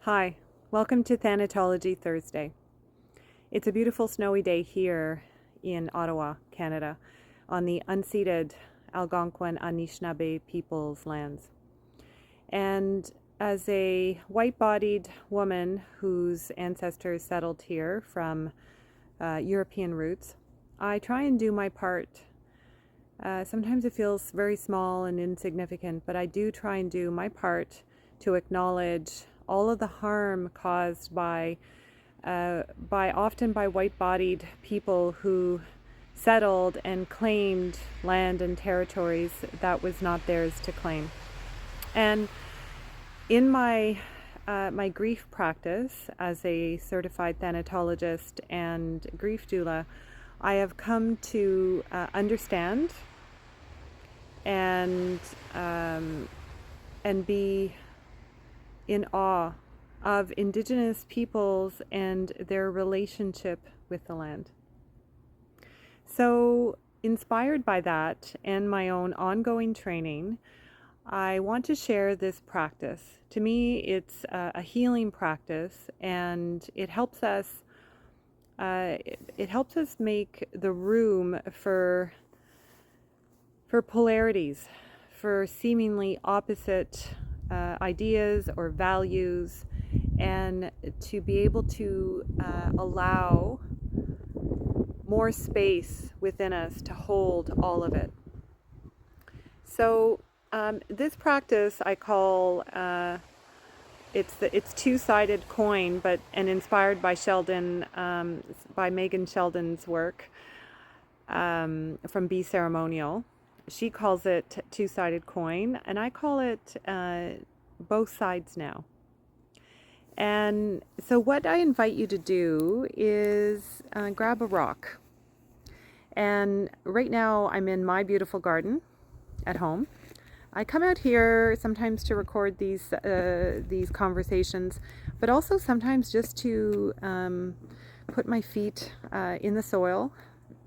Hi, welcome to Thanatology Thursday. It's a beautiful snowy day here in Ottawa, Canada, on the unceded Algonquin Anishinaabe people's lands. And as a white-bodied woman whose ancestors settled here from European roots, I try and do my part. Sometimes it feels very small and insignificant, but I do try and do my part to acknowledge all of the harm caused by often by white-bodied people who settled and claimed land and territories that was not theirs to claim. And in my my grief practice as a certified thanatologist and grief doula, I have come to understand and be in awe of Indigenous peoples and their relationship with the land. So, inspired by that and my own ongoing training, I want to share this practice. To me, it's a healing practice, and it helps us. It helps us make the room for polarities, for seemingly opposite ideas or values, and to be able to allow more space within us to hold all of it. So this practice I call it's two-sided coin, and inspired by by Megan Sheldon's work from Be Ceremonial. She calls it two-sided coin, and I call it both sides now. And so what I invite you to do is grab a rock. And right now I'm in my beautiful garden at home. I come out here sometimes to record these conversations, but also sometimes just to put my feet in the soil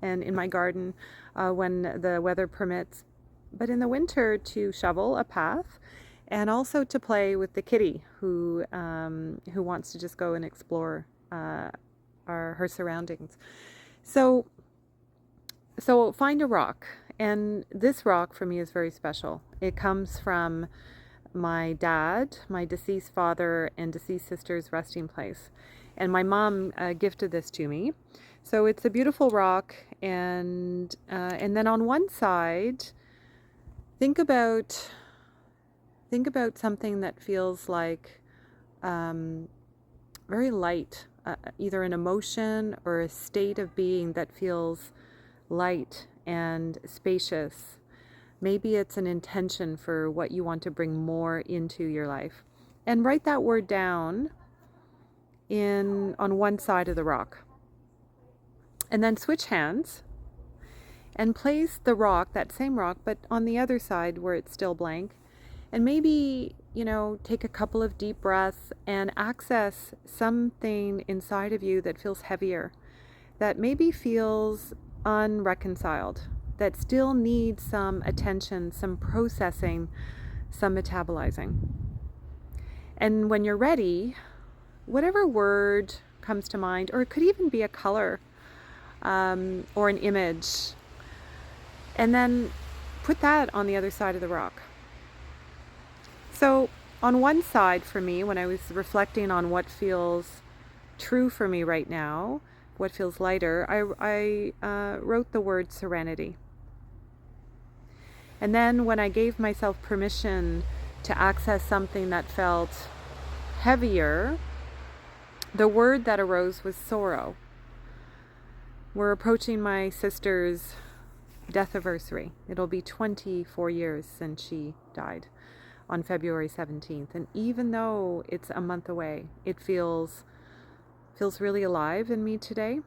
and in my garden when the weather permits, but in the winter to shovel a path, and also to play with the kitty who wants to just go and explore her surroundings. So find a rock, and this rock for me is very special. It comes from my dad, my deceased father, and deceased sister's resting place, and my mom gifted this to me. So it's a beautiful rock, and then on one side, think about something that feels like very light, either an emotion or a state of being that feels light and spacious. Maybe it's an intention for what you want to bring more into your life. And write that word down on one side of the rock. And then switch hands and place the rock, that same rock, but on the other side where it's still blank. And maybe, take a couple of deep breaths and access something inside of you that feels heavier, that maybe feels unreconciled, that still needs some attention, some processing, some metabolizing. And when you're ready, whatever word comes to mind, or it could even be a color or an image, and then put that on the other side of the rock. So on one side for me, when I was reflecting on what feels true for me right now, what feels lighter, I wrote the word serenity. And then when I gave myself permission to access something that felt heavier, the word that arose was sorrow. We're approaching my sister's death anniversary. It'll be 24 years since she died on February 17th. And even though it's a month away, it feels really alive in me today.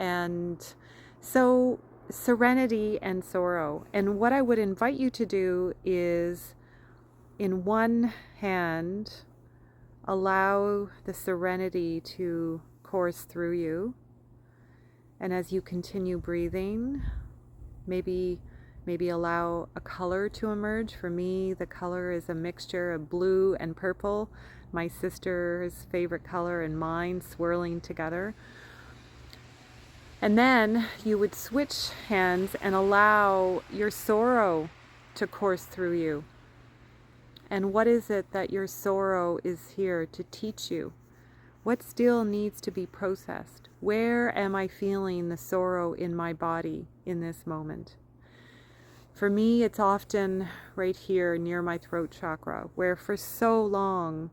And so serenity and sorrow. And what I would invite you to do is, in one hand, allow the serenity to course through you. And as you continue breathing, maybe allow a color to emerge. For me, the color is a mixture of blue and purple. my sister's favorite color and mine swirling together. And then you would switch hands and allow your sorrow to course through you. And what is it that your sorrow is here to teach you? What still needs to be processed? Where am I feeling the sorrow in my body in this moment? For me, it's often right here near my throat chakra, where for so long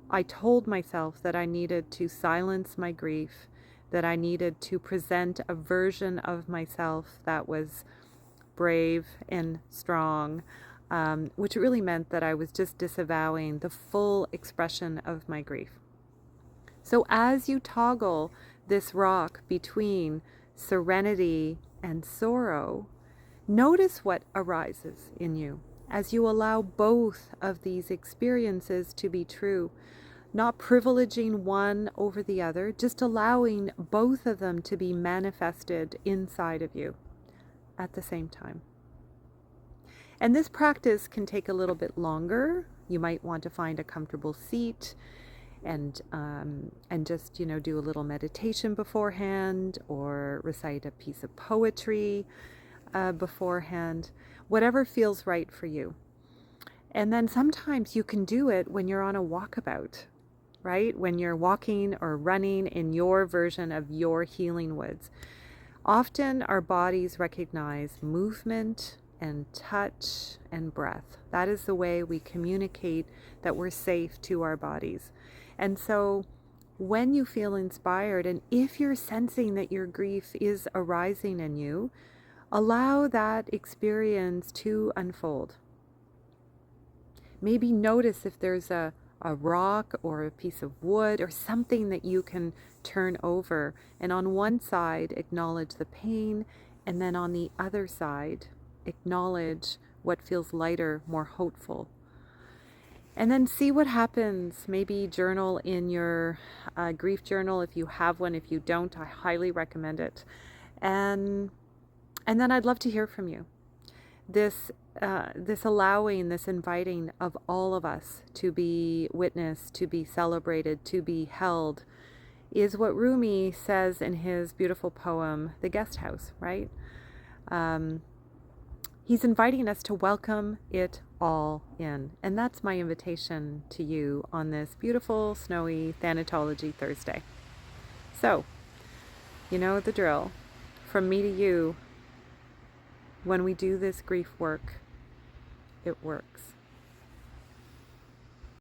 I told myself that I needed to silence my grief, that I needed to present a version of myself that was brave and strong, which really meant that I was just disavowing the full expression of my grief. So as you toggle this rock between serenity and sorrow, notice what arises in you as you allow both of these experiences to be true, not privileging one over the other, just allowing both of them to be manifested inside of you at the same time. And this practice can take a little bit longer. You might want to find a comfortable seat and just, do a little meditation beforehand, or recite a piece of poetry beforehand, whatever feels right for you. And then sometimes you can do it when you're on a walkabout, right? When you're walking or running in your version of your healing woods. Often our bodies recognize movement and touch and breath. That is the way we communicate that we're safe to our bodies. And so when you feel inspired, and if you're sensing that your grief is arising in you, allow that experience to unfold. Maybe notice if there's a rock or a piece of wood or something that you can turn over, and on one side acknowledge the pain, and then on the other side acknowledge what feels lighter, more hopeful. And then see what happens. Maybe journal in your grief journal if you have one. If you don't, I highly recommend it. And then I'd love to hear from you. This allowing, this inviting of all of us to be witnessed, to be celebrated, to be held, is what Rumi says in his beautiful poem, The Guest House, right? He's inviting us to welcome it all in. And that's my invitation to you on this beautiful, snowy Thanatology Thursday. So, you know the drill. From me to you, when we do this grief work, it works.